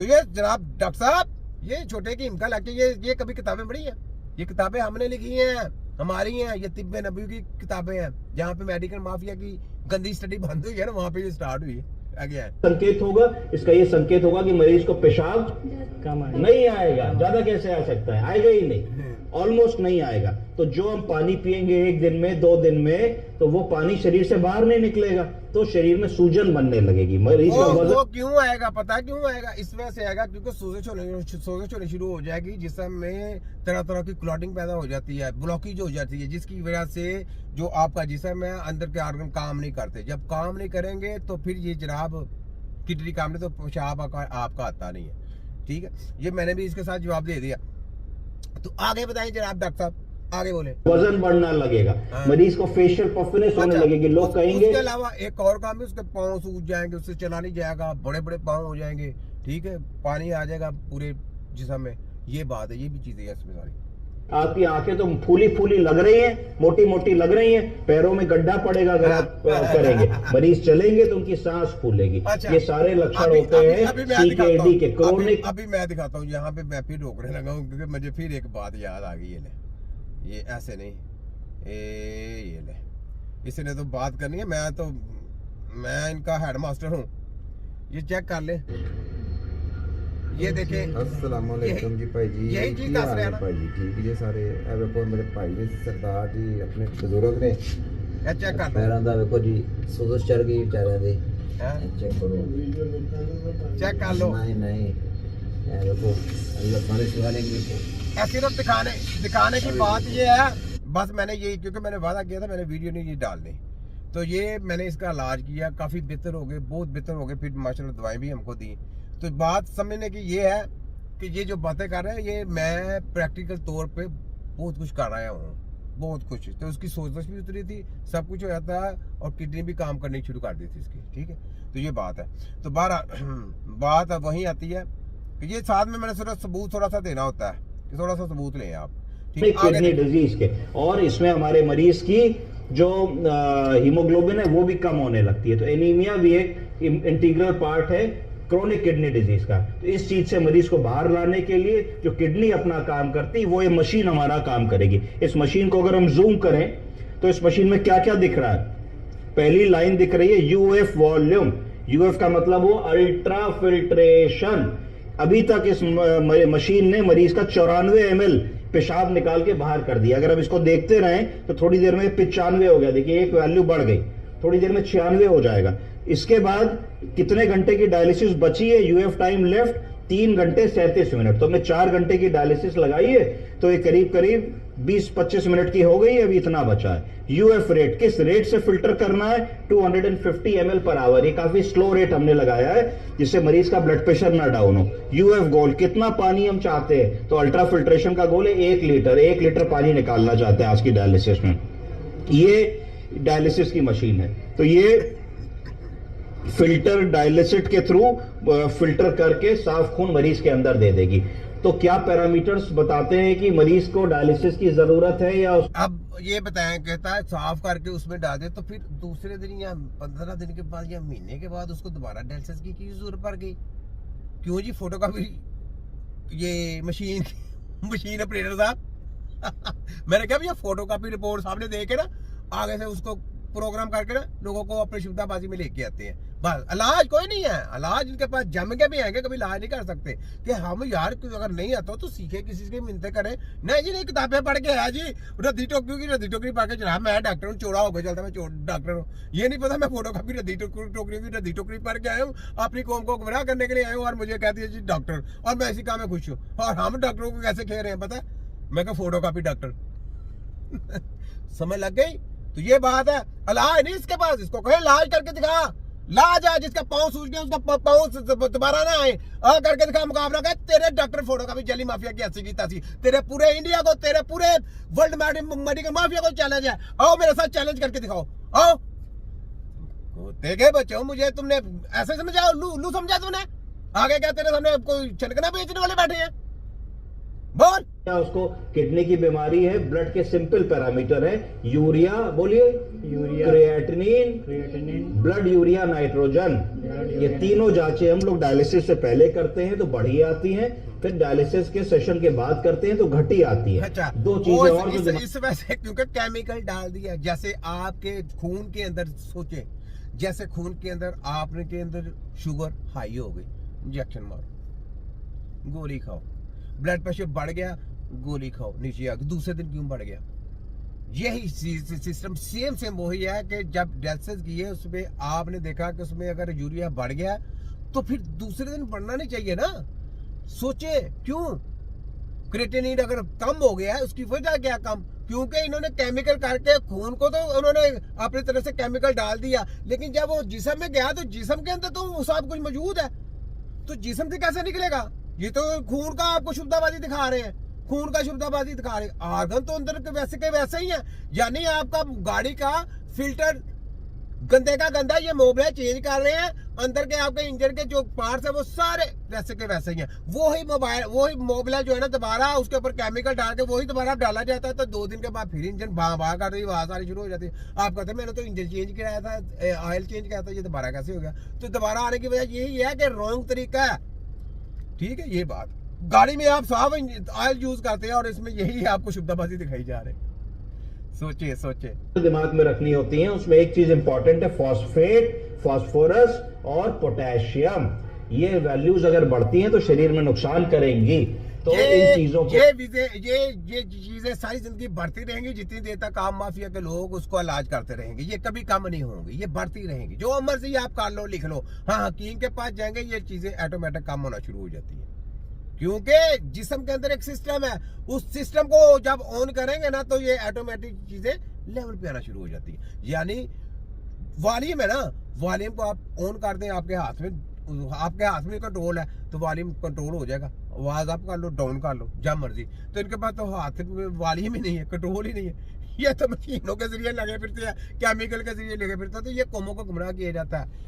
तो ये जनाब डॉक्टर साहब, ये छोटे की हिमका लाके ये कभी किताबें पढ़ी हैं? ये किताबें हमने लिखी हैं, हमारी हैं। ये तिब्बे नबी की किताबें हैं, जहाँ पे मेडिकल माफिया की गंदी स्टडी बंद हुई है ना, वहाँ पे ये स्टार्ट हुई है। आगे है संकेत होगा, इसका ये संकेत होगा कि मरीज को पेशाब नहीं आएगा। ज्यादा कैसे आ सकता है? आएगा ही नहीं, ऑलमोस्ट नहीं आएगा। तो जो हम पानी पिएंगे एक दिन में, 2 दिन में, तो वो पानी शरीर से बाहर नहीं निकलेगा, तो शरीर में सूजन बनने लगेगी। मरीज का वजन वो क्यों आएगा? पता है क्यों आएगा? इस वजह से आएगा क्योंकि सोजश होनी शुरू हो जाएगी, जिसमें तरह तरह की क्लॉटिंग पैदा हो जाती है, ब्लॉकेज हो जाती है, जिसकी वजह से जो आपका जिस्म है, अंदर के ऑर्गन काम नहीं करते। जब काम नहीं करेंगे तो फिर ये जनाब किडनी काम नहीं, तो पेशाब आपका आता नहीं है। ठीक है, ये मैंने भी इसके साथ जवाब दे दिया। तो आगे बताइए जनाब डॉक्टर साहब, आगे बोले। वजन बढ़ना लगेगा, मरीज को फेशियल पफनेस होने लगेगी। लोग कहेंगे उसके अलावा एक और काम है, उसके पाँव सूज जाएंगे, उससे चला नहीं जाएगा, बड़े बड़े पाँव हो जाएंगे। ठीक है, पानी आ जाएगा पूरे जिस्म में। ये बात है, ये भी चीजें हैं इसमें सारी। आपकी आंखें तो फूली फूली लग रही हैं, मोटी मोटी लग रही हैं, पैरों में गड्ढा पड़ेगा अगर आप करेंगे। मरीज चलेंगे तो उनकी सांस फूलेगी। अच्छा, ये सारे लक्षण होते हैं CKD के, क्रोनिक। अभी मैं दिखाता हूँ, यहाँ पे मैं फिर रोकने लगा हूँ क्योंकि मुझे फिर एक बात याद आ गई। ये ऐसे नहीं, ये ले, इसने तो बात करनी है। मैं इनका हेडमास्टर हूँ। ये चेक कर ले, ये देखें। अस्सलाम वालेकुम जी भाई जी, यही चीज दस रहे हैं ना भाई जी? ठीक जी सारे। ए देखो मेरे भाई ने सरदार जी अपने बुजुर्ग ने ये चेक कर लो। पैरां दा देखो जी सोजश चढ़ गई बेचारे दी। हैं? चेक करो, चेक कर लो। नहीं ए देखो अल्लाह मालिश वाले की सिर्फ दिखाने की बात ये है। बस मैंने यही, क्योंकि मैंने वादा किया था, मैंने वीडियो नहीं डालनी, तो ये मैंने इसका इलाज किया, काफी बेहतर हो गए, बहुत बेहतर हो गए। फिर माशाल्लाह दवाएं भी हमको दी। तो बात समझने की ये है कि ये जो बातें कर रहे हैं, ये मैं प्रैक्टिकल तौर पे बहुत कुछ कर रहा हूँ, बहुत कुछ। तो उसकी सोच भी उतरी थी, सब कुछ हो जाता है, और किडनी भी काम करनी शुरू कर दी थी इसकी। ठीक है, तो ये बात है। तो बात वही आती है कि ये साथ में मैंने सबूत थोड़ा सा देना होता है, कि थोड़ा सा सबूत लें आप। किडनी डिजीज के, और इसमें हमारे मरीज की जो हीमोग्लोबिन है वो भी कम होने लगती है। तो एनीमिया भी एक इंटीग्रल पार्ट है क्रोनिक किडनी डिजीज का। तो इस चीज से मरीज को बाहर लाने के लिए जो किडनी अपना काम करती है, वो ये मशीन हमारा काम करेगी। इस मशीन को अगर हम जूम करें तो इस मशीन में क्या क्या दिख रहा है? पहली लाइन दिख रही है यूएफ वॉल्यूम। यूएफ का मतलब वो अल्ट्रा फिल्ट्रेशन। अभी तक इस मशीन ने मरीज का 94 ml पेशाब निकाल के बाहर कर दिया। अगर हम इसको देखते रहें तो थोड़ी देर में 95 हो गया। देखिए एक वैल्यू बढ़ गई, थोड़ी देर में 96 हो जाएगा। इसके बाद कितने घंटे की डायलिसिस बची है? यूएफ टाइम लेफ्ट 3 घंटे 37 मिनट। तो हमने 4 घंटे की डायलिसिस लगाई है, तो ये करीब करीब 20-25 मिनट की हो गई है। अभी इतना बचा है। यूएफ रेट, किस रेट से फिल्टर करना है? 250 ml पर आवर। ये काफी स्लो रेट हमने लगाया है, जिससे मरीज का ब्लड प्रेशर ना डाउन हो। यूएफ गोल, कितना पानी हम चाहते हैं? तो अल्ट्रा फिल्ट्रेशन का गोल है 1 लीटर। 1 लीटर पानी निकालना चाहते हैं आज की डायलिसिस में। ये डायलिसिस की मशीन है। तो ये फिल्टर डायलिसिस के थ्रू फिल्टर करके साफ खून मरीज के अंदर दे देगी। तो क्या पैरामीटर्स बताते हैं कि मरीज को डायलिसिस की जरूरत है या अब ये बताएं, कहता है साफ करके उसमें डाल दे, तो फिर दूसरे दिन या 15 दिन के बाद या महीने के बाद उसको दोबारा डायलिसिस की जरूरत पड़ गई? क्यों जी? फोटो का भी ये मशीन ऑपरेटर साहब मैंने कहा भैया फोटो कॉपी रिपोर्ट सामने दे के ना आगे से उसको प्रोग्राम करके ना लोगों को अपनी सुविधाबाजी में लेके आते हैं। बस इलाज कोई नहीं है। इलाज इनके पास जम के भी आएंगे, कभी इलाज नहीं कर सकते कि हम यार अगर नहीं आता तो सीखे, किसी से मिलते करें। नहीं जी, नहीं, किताबें पढ़ के है जी, रद्दी टोकरी पढ़ के जनाब मैं डॉक्टर हूँ, चौड़ा होकर चलता मैं डॉक्टर हूँ। ये नहीं पता मैं फोटो कॉपी रद्दी टोकरी पढ़ के आया हूँ, अपनी कौम को गुमराह करने के लिए आया हूँ, और मुझे कहती है जी डॉक्टर, और मैं इसी काम में खुश हूँ। और हम डॉक्टरों को कैसे खेल रहे हैं पता है? मैं कहा फोटो कॉपी डॉक्टर समझ लग गई? तो ये बात है। इलाज नहीं इसके पास, इसको कहे इलाज करके दिखा। लाज है, जिसका पाँव सूज गया उसका पाँव दोबारा ना आए, करके दिखा मुकाबला कर। तेरे डॉक्टर फोटो का भी जली माफिया की ऐसी की तैसी, तेरे पूरे इंडिया को, तेरे पूरे वर्ल्ड मेडिकल माफिया को चैलेंज है। आओ मेरे साथ चैलेंज करके दिखाओ, आओ। देखे बच्चों, मुझे तुमने ऐसे समझा, उल्लू समझा तुमने? आगे क्या तेरे सामने कोई छनकना बेचने वाले बैठे हैं? बोल। क्या उसको किडनी की बीमारी है, ब्लड के सिंपल पैरामीटर है यूरिया, बोलिए, urea, creatinine, blood urea, nitrogen, ये तीनों जांचें हम लोग डायलिसिस से पहले करते हैं तो बढ़ी आती हैं, फिर डायलिसिस के सेशन के बाद करते हैं तो घटी आती है। अच्छा, दो चीजें और जो इस वजह से क्योंकि केमिकल डाल दिया, जैसे आपके खून के अंदर सोचे, जैसे खून के अंदर आपने के अंदर शुगर हाई हो गई, इंजेक्शन मारो, गोली खाओ, ब्लड प्रेशर बढ़ गया, गोली खाओ, नीचे आ गया, दूसरे दिन क्यों बढ़ गया? यही सिस्टम सेम वही है कि जब डायलिसिस किए उसमें आपने देखा कि उसमें अगर यूरिया बढ़ गया तो फिर दूसरे दिन बढ़ना नहीं चाहिए ना। सोचे क्यों? क्रिएटिनिन अगर कम हो गया है उसकी वजह क्या कम? क्योंकि इन्होंने केमिकल करके खून को तो उन्होंने अपनी तरह से केमिकल डाल दिया, लेकिन जब वो जिस्म में गया तो जिस्म के अंदर तो वो सब कुछ मौजूद है, तो जिस्म से कैसे निकलेगा? ये तो खून का आपको शुद्धबाजी दिखा रहे हैं, खून का शुद्धबाजी दिखा रहे हैं। आर्गन तो अंदर के वैसे ही है, यानी आपका गाड़ी का फिल्टर गंदे का गंदा, ये मोबिला चेंज कर रहे हैं, अंदर के आपके इंजन के जो पार्ट्स है वो सारे वैसे के वैसे ही हैं। वही मोबिला जो है ना दोबारा उसके ऊपर केमिकल डाल के वही दोबारा डाला जाता है, तो 2 दिन के बाद फिर इंजन बाहर कर रही आवाज आनी शुरू हो जाती है। आप कहते हैं मैंने तो इंजन चेंज कराया था, ऑयल चेंज कराया था, ये दोबारा कैसे हो गया? तो दोबारा आने की वजह यही है कि रॉन्ग तरीका है। ठीक है, ये बात गाड़ी में आप साफ ऑयल यूज करते हैं और इसमें यही आपको शुद्धबाजी दिखाई जा रही है। सोचे दिमाग में रखनी होती है, उसमें एक चीज इंपॉर्टेंट है, फॉस्फेट, फास्फोरस और पोटेशियम। ये वैल्यूज अगर बढ़ती हैं तो शरीर में नुकसान करेंगी। तो इन चीजों को ये चीजें सारी जिंदगी बढ़ती रहेंगी, जितनी देर तक आम माफिया के लोग उसको इलाज करते रहेंगे, ये कभी कम नहीं होंगी, ये बढ़ती रहेंगी। जो मर्जी आप कर लो, लिख लो, हाँ हकीम के पास जाएंगे, ये चीजें ऑटोमेटिक कम होना शुरू हो जाती है। क्योंकि जिस्म के अंदर एक सिस्टम है, उस सिस्टम को जब ऑन करेंगे ना तो ये ऑटोमेटिक चीजें लेवल पे आना शुरू हो जाती है। यानी वॉल्यूम है ना, वॉल्यूम को आप ऑन कर दें, आपके हाथ में कंट्रोल है तो वॉल्यूम कंट्रोल हो जाएगा। आवाज आप कर लो, डाउन कर लो, जब मर्जी। तो इनके पास तो हाथ में वॉल्यूम ही नहीं है, कंट्रोल ही नहीं है, ये तो मशीनों के जरिए लगे फिरते हैं, केमिकल के जरिए लगे फिरते हैं, तो ये कौमों को गुमराह किया जाता है।